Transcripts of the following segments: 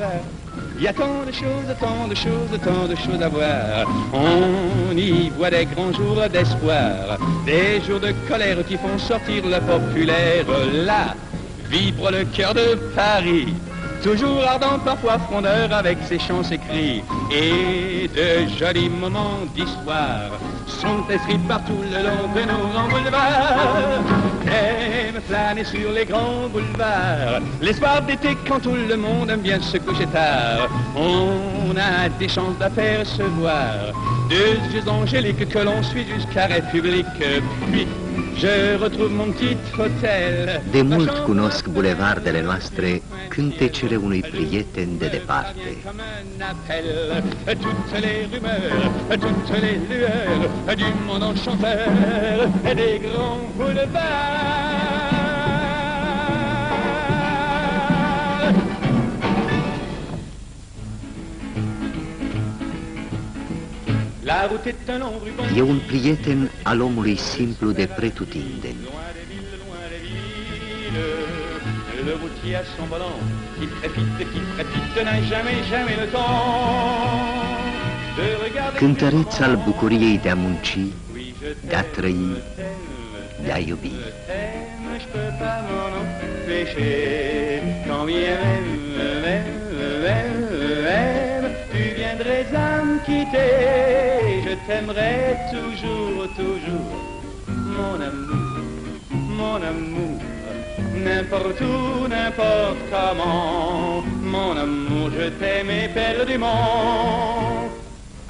boulevard. Il y a tant de choses, tant de choses, tant de choses à voir. On y voit des grands jours d'espoir, des jours de colère qui font sortir le populaire. Là vibre le cœur de Paris, toujours ardent, parfois frondeur, avec ses chants, ses cris. Et de jolis moments d'histoire sont inscrits partout le long de nos grands boulevards. J'aime flâner sur les grands boulevards, l'espoir d'été quand tout le monde aime bien se coucher tard. On a des chances d'apercevoir deux yeux angéliques que l'on suit jusqu'à République. Puis je retrouve mon petit hotel. De mult cunosc bulevardele noastre, cântecele unui prieten de departe. Toutes les rumeurs, toutes les lueurs du monde enchanteur des grands boulevards. La route est un long ruban. E un prieten al omului simplu de pretutindeni. Le routier à son volant, qui crépite, n'a jamais le temps de regarder. Cântăreț al bucuriei de a munci, de a trăi, de a iubi. Je peux pas m'en empêcher, quand bien même tu viendrais à me quitter, je t'aimerai toujours, toujours, mon amour, n'importe où, n'importe comment, mon amour, je t'aime éperdument.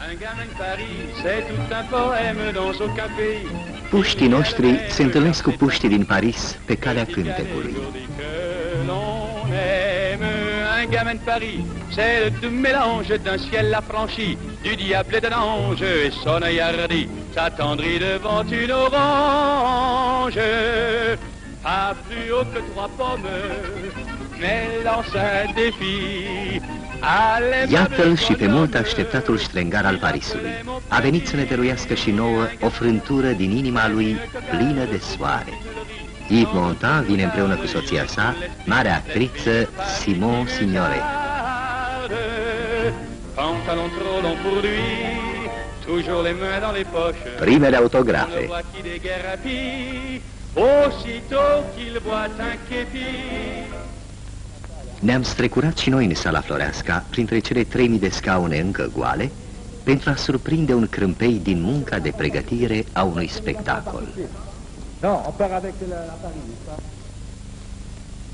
Un gamin de Paris, c'est tout un poème dans son café. Puștii noștri se întâlnesc cu puștii din Paris pe calea cântecului. Un gamin de Paris, c'est le tout mélange d'un ciel affranchi, du diable et d'un ange, et son œil hardi s'attendrit devant une orange. Pas plus haut que 3 pommes, mais lance un défi. Iată-l și pe mult așteptatul ștrengar al Parisului. A venit să ne dăruiască și nouă o frântură din inima lui plină de soare. Yves Montand vine împreună cu soția sa, marea actriță Simone Signoret. Primele autografe. Ne-am strecurat și noi în sala Floreasca, printre cele 3000 de scaune încă goale, pentru a surprinde un crâmpei din munca de pregătire a unui spectacol.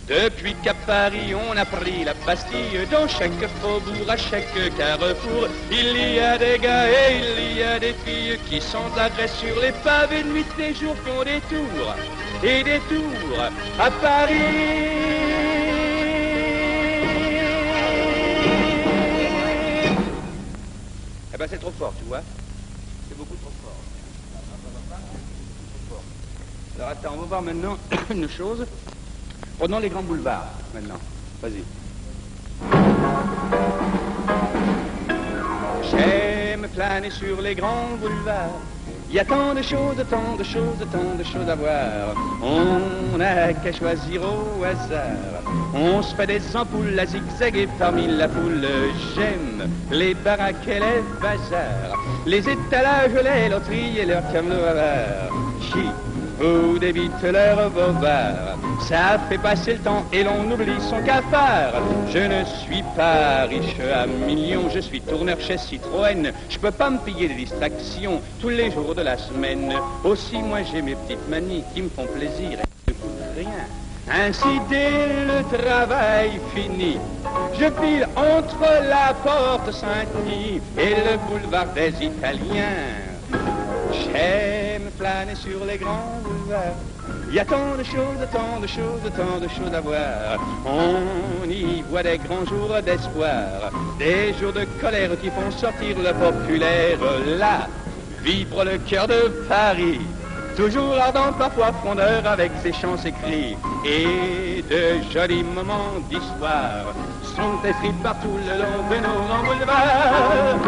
Depuis qu'à Paris on a pris la Bastille, dans chaque faubourg, à chaque carrefour, il y a des gars et il y a des filles qui s'engraissent sur les pavés de nuit et jour, font des tours et des tours à Paris. Eh ben c'est trop fort, tu vois. C'est beaucoup trop fort. Alors attends, on va voir maintenant une chose. Prenons les grands boulevards, maintenant. Vas-y. J'aime flâner sur les grands boulevards. Il y a tant de choses, tant de choses, tant de choses à voir. On n'a qu'à choisir au hasard. On se fait des ampoules à zigzaguer parmi la foule. J'aime les baraques et les bazars, les étalages, les loteries et leurs camelots avares. Ou débitent leurs bobards, ça fait passer le temps et l'on oublie son cafard. Je ne suis pas riche à millions, je suis tourneur chez Citroën. Je peux pas me payer des distractions tous les jours de la semaine. Aussi moi j'ai mes petites manies qui me font plaisir et ne coûtent rien. Ainsi dès le travail fini, je file entre la porte Saint-Denis et le boulevard des Italiens. J'aime flâner sur les grands boulevards. Il y a tant de choses, tant de choses, tant de choses à voir. On y voit des grands jours d'espoir, des jours de colère qui font sortir le populaire. Là vibre le cœur de Paris, toujours ardent, parfois frondeur, avec ses chants, ses cris. Et de jolis moments d'histoire sont inscrits partout le long de nos grands boulevards.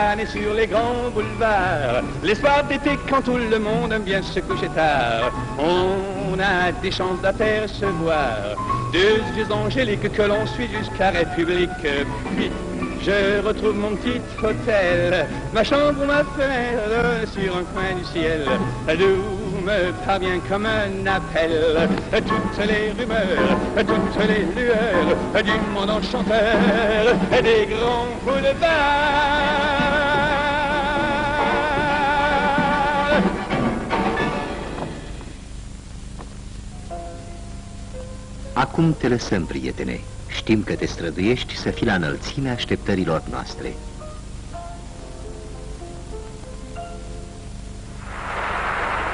flâner sur les grands boulevards. Les soirs d'été quand tout le monde aime bien se coucher tard, on a des chances d'apercevoir deux yeux angéliques que l'on suit jusqu'à République. Puis je retrouve mon petit hôtel, ma chambre ou ma fenêtre sur un coin du ciel, d'où me parvient comme un appel toutes les rumeurs, toutes les lueurs du monde enchanteur des grands boulevards. Acum te lăsăm, prietene. Știm că te străduiești să fii la înălțimea așteptărilor noastre.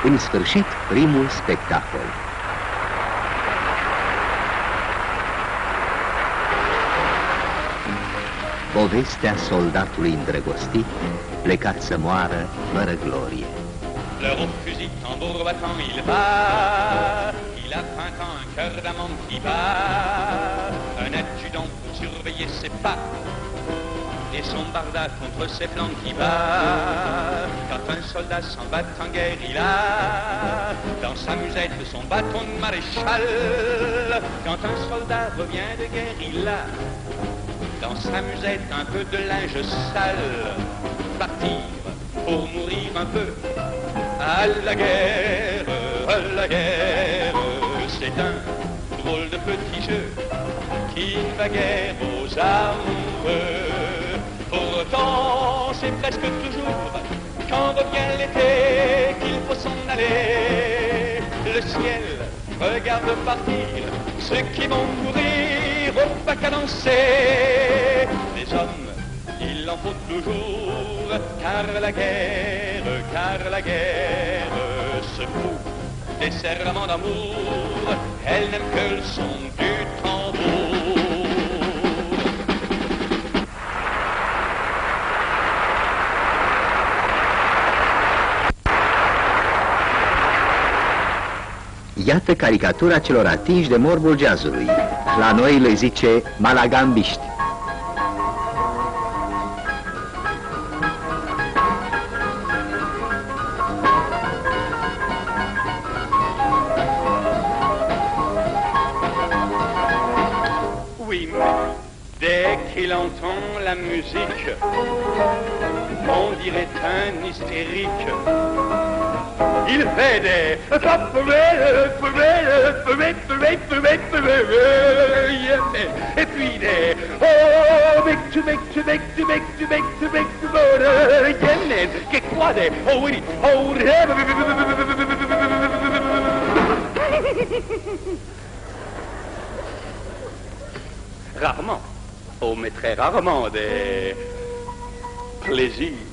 În sfârșit, primul spectacol. Povestea soldatului îndrăgostit, plecat să moară fără glorie. Leur au fusil, tambour battant, il va. Il a 20 ans, un cœur d'amant qui bat. Un adjudant pour surveiller ses pas et son barda contre ses flancs qui bat. Quand un soldat s'en bat en guerre, il a dans sa musette son bâton de maréchal. Quand un soldat revient de guerre, il a dans sa musette un peu de linge sale. Partir pour mourir un peu à la guerre, c'est un drôle de petit jeu qui ne va guère aux amoureux. Pourtant, c'est presque toujours quand revient l'été qu'il faut s'en aller. Le ciel regarde partir ceux qui vont mourir au pas cadencé. Les hommes, il en faut toujours, car la guerre se fout des serments d'amour, elle n'aime que le son du tambour. Iată caricatura celor atinși de morbul jazzului. La noi le zice malagambiști. Oui, mais dès qu'il entend la musique, on dirait un hystérique. Il fait des et puis des oh bec tu bec tu bec tu bec tu bec tu bec tu che quoi des oh oui oh rarement, oh mais très rarement des plaisirs.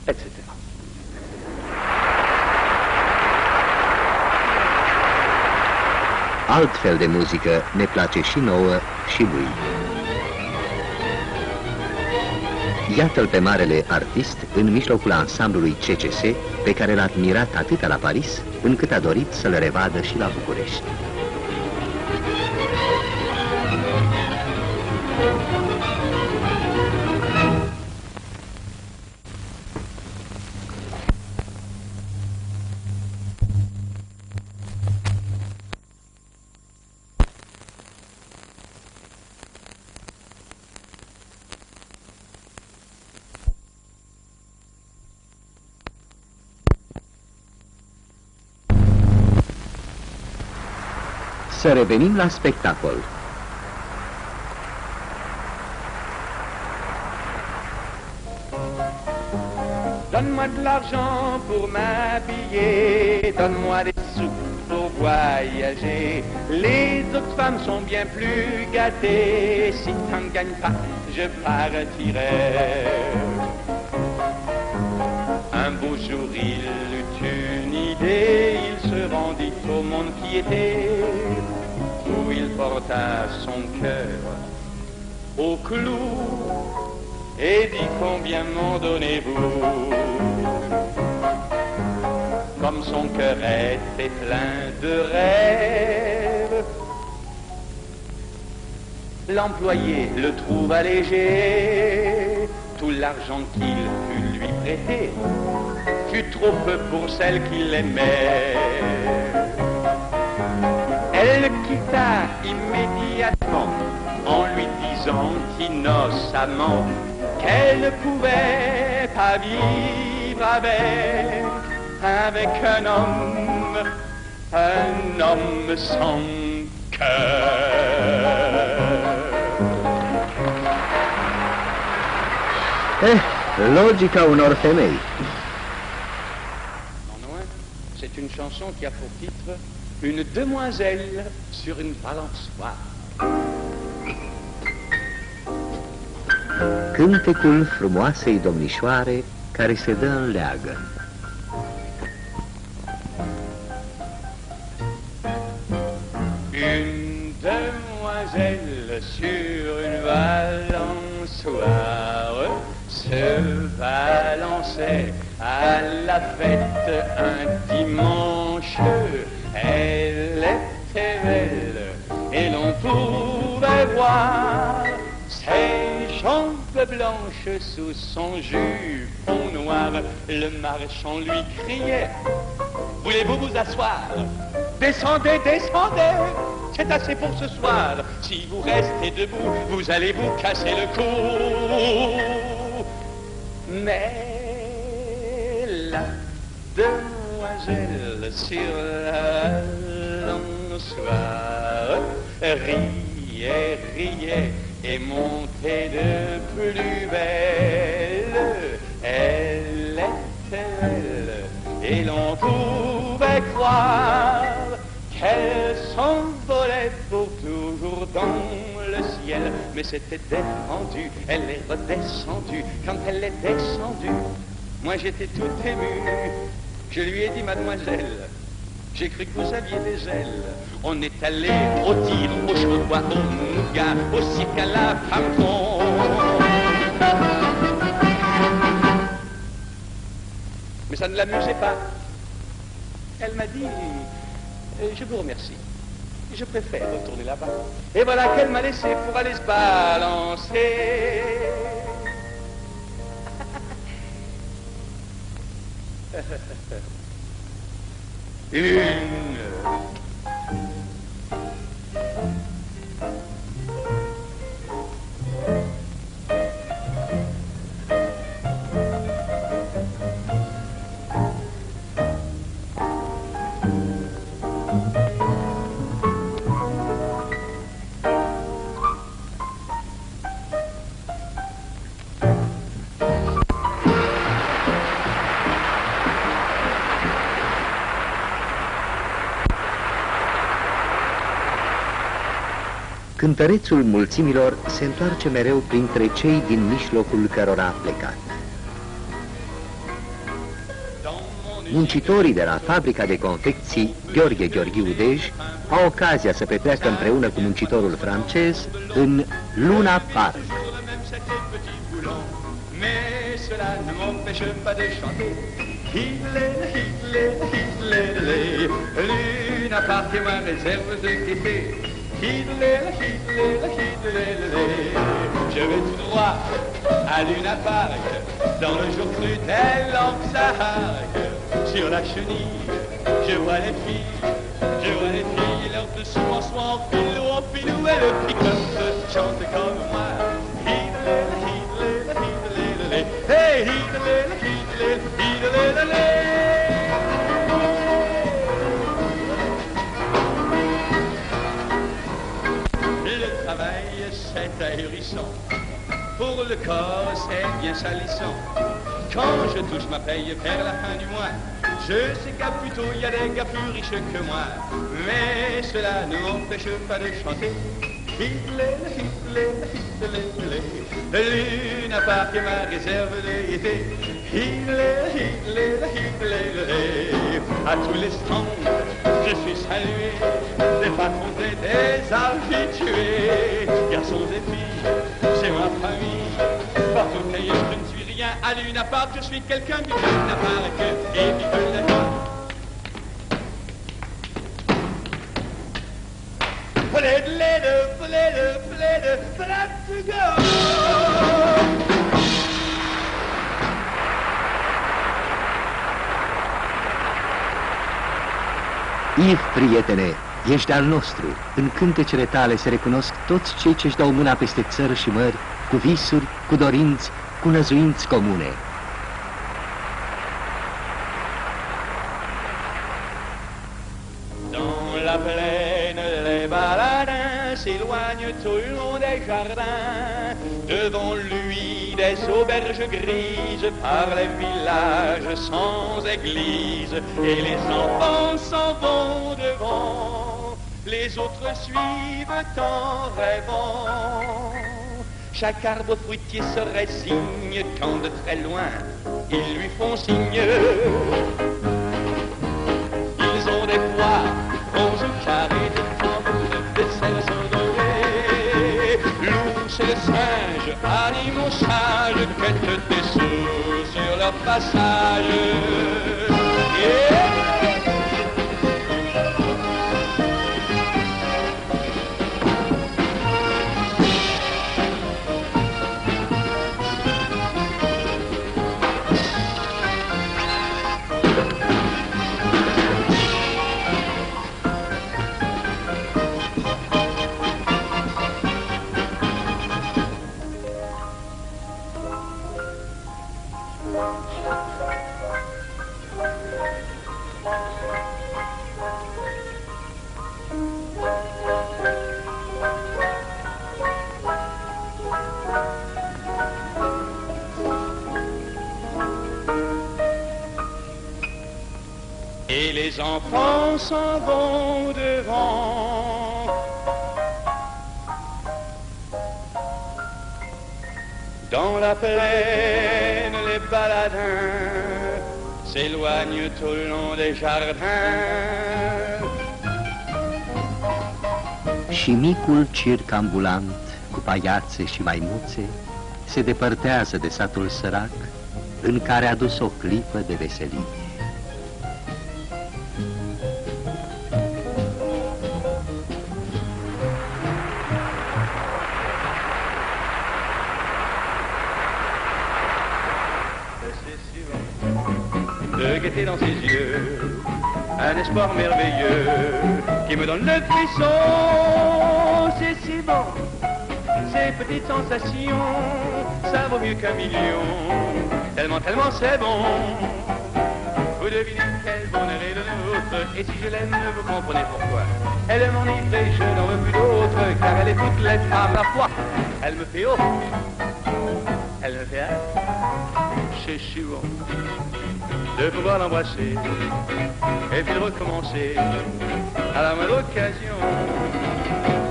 Etc. Altfel de muzică ne place și nouă și lui. Iată-l pe marele artist în mijlocul ansamblului CCS, pe care l-a admirat atât la Paris, încât a dorit să-l revadă și la București. Să revenim la spectacol. Donne-moi de l'argent pour m'habiller, donne-moi des sous pour voyager. Les autres femmes sont bien plus gâtées, si tu n'en gagnes pas, je partirai. Un beau jour il eut une idée, il se rendit au monde qui était, où il porta son cœur au clou et dit combien m'en donnez-vous. comme son cœur était plein de rêves. L'employé le trouve allégé, tout l'argent qu'il put lui prêter fut trop peu pour celle qu'il aimait. Elle le quitta immédiatement en lui disant innocemment qu'elle ne pouvait pas vivre avec un homme sans cœur. Logica unor femei. C'est une chanson qui a pour titre Une demoiselle sur une balançoire. Cântecul frumoasei domnișoare care se dă în leagăn. Une demoiselle sur une balançoire se balançait à la fête un dimanche. Elle était belle et l'on pouvait voir ses jambes blanches sous son jupon noir. Le marchand lui criait: voulez-vous vous asseoir? Descendez, descendez, c'est assez pour ce soir. Si vous restez debout, vous allez vous casser le cou. Mais la demoiselle sur la balançoire riait, riait et montait de plus belle. Elle était belle et l'on pouvait croire qu'elle s'envolait pour toujours dans le ciel. Mais c'était défendu, elle est redescendue. Quand elle est descendue, moi j'étais tout ému. Je lui ai dit: mademoiselle, j'ai cru que vous aviez des ailes. On est allé au tir, au cheval, au mouga, au cirque à la femme-fond. Mais ça ne l'amusait pas. Elle m'a dit: je vous remercie, je préfère retourner là-bas. Et voilà qu'elle m'a laissé pour aller se balancer. Une Cântărețul mulțimilor se întoarce mereu printre cei din mijlocul cărora a plecat. Muncitorii de la fabrica de confecții Gheorghe Gheorghiu Dej au ocazia să petreacă împreună cu muncitorul francez în Luna Park. Luna Park est ma réserve de gaieté. Je vais tout droit à Luna Park, dans le jour cru des lampes. Sur la chenille, je vois les filles, leur dessous en soie, en filou, et le pick-up chante comme moi. Hey, c'est ahurissant, pour le corps c'est bien salissant. Quand je touche ma paye vers la fin du mois, je sais qu'à plutôt il y a des gars plus riches que moi. Mais cela ne m'empêche pas de chanter. Luna Park est ma réserve d'été. À tous les stands, je suis salué, des patrons et des habitués. Garçons et filles, c'est ma famille. Partout ailleurs, je ne suis rien. À Luna Park, je suis quelqu'un du Luna Park. Et vive la vie. Yves, prietene, ești al nostru. În cântecele tale se recunosc toți cei ce-și dau mâna peste țări și mări, cu visuri, cu dorinți, cu năzuinți comune. Dans la plaine, les baladins s'éloignent tout le long des jardins. Devant lui, des auberges grises par les villages sans église. Et les enfants s'en vont devant, les autres suivent en rêvant. Chaque arbre fruitier se résigne quand de très loin ils lui font signe. Ils ont des pois ronds ou carrés, des tambours, des cerceaux dorés. L'ours et le singe, animaux sages, quêtent des sous sur leur passage. Yeah. Et les enfants s'en vont devant. Dans la plaine, les baladins s'éloignent tout le long des jardins. Și micul circ ambulant, cu paiațe și maimuțe, se depărtează de satul sărac, în care a dus o clipă de veselie. De gaieté dans ses yeux, un espoir merveilleux qui me donne le frisson. C'est si bon, ces petites sensations, ça vaut mieux qu'un million, tellement, tellement c'est bon. Vous devinez quel bonheur est le nôtre, et si je l'aime, vous comprenez pourquoi. Elle m'enivre et je n'en veux plus d'autre, car elle est toutes les femmes à la fois. Elle me fait haut, elle me fait haut, c'est si bon de pouvoir l'embrasser et puis de recommencer à la moindre occasion.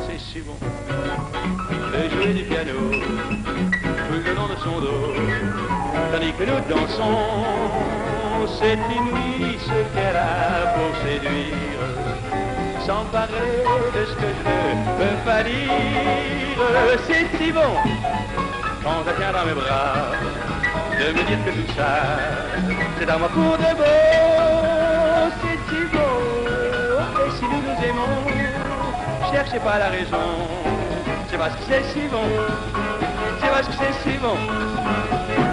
C'est si bon de jouer du piano tout le long de son dos, tandis que nous dansons. C'est inouï ce qu'elle a pour séduire, sans parler de ce que je ne peux pas dire. C'est si bon quand elle tient dans mes bras de me dire que tout ça, c'est à moi pour de beau. C'est si beau, et si nous nous aimons, cherchez pas la raison. C'est parce que c'est si bon, c'est parce que c'est si bon,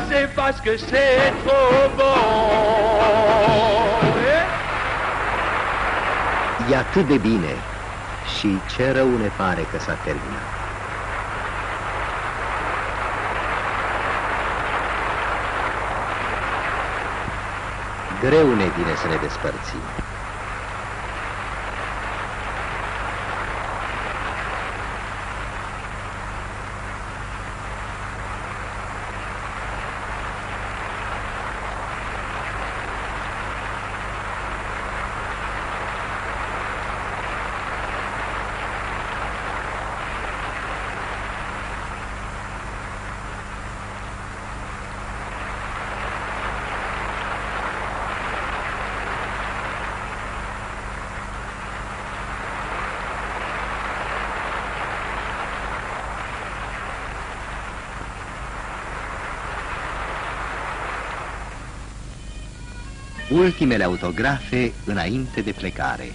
c'est parce que c'est trop bon. E atât de bine și ce rău ne pare că s-a terminat. Greu ne vine să ne despărțim. Ultimele autografe înainte de plecare.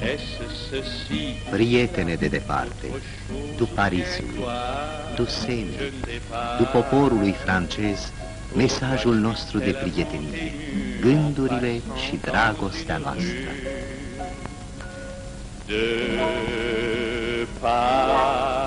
Est-ce Prietene de departe, tu Parisului, tu Sene, tu poporului francez, mesajul nostru de prietenie, gândurile și dragostea noastră. De Paris.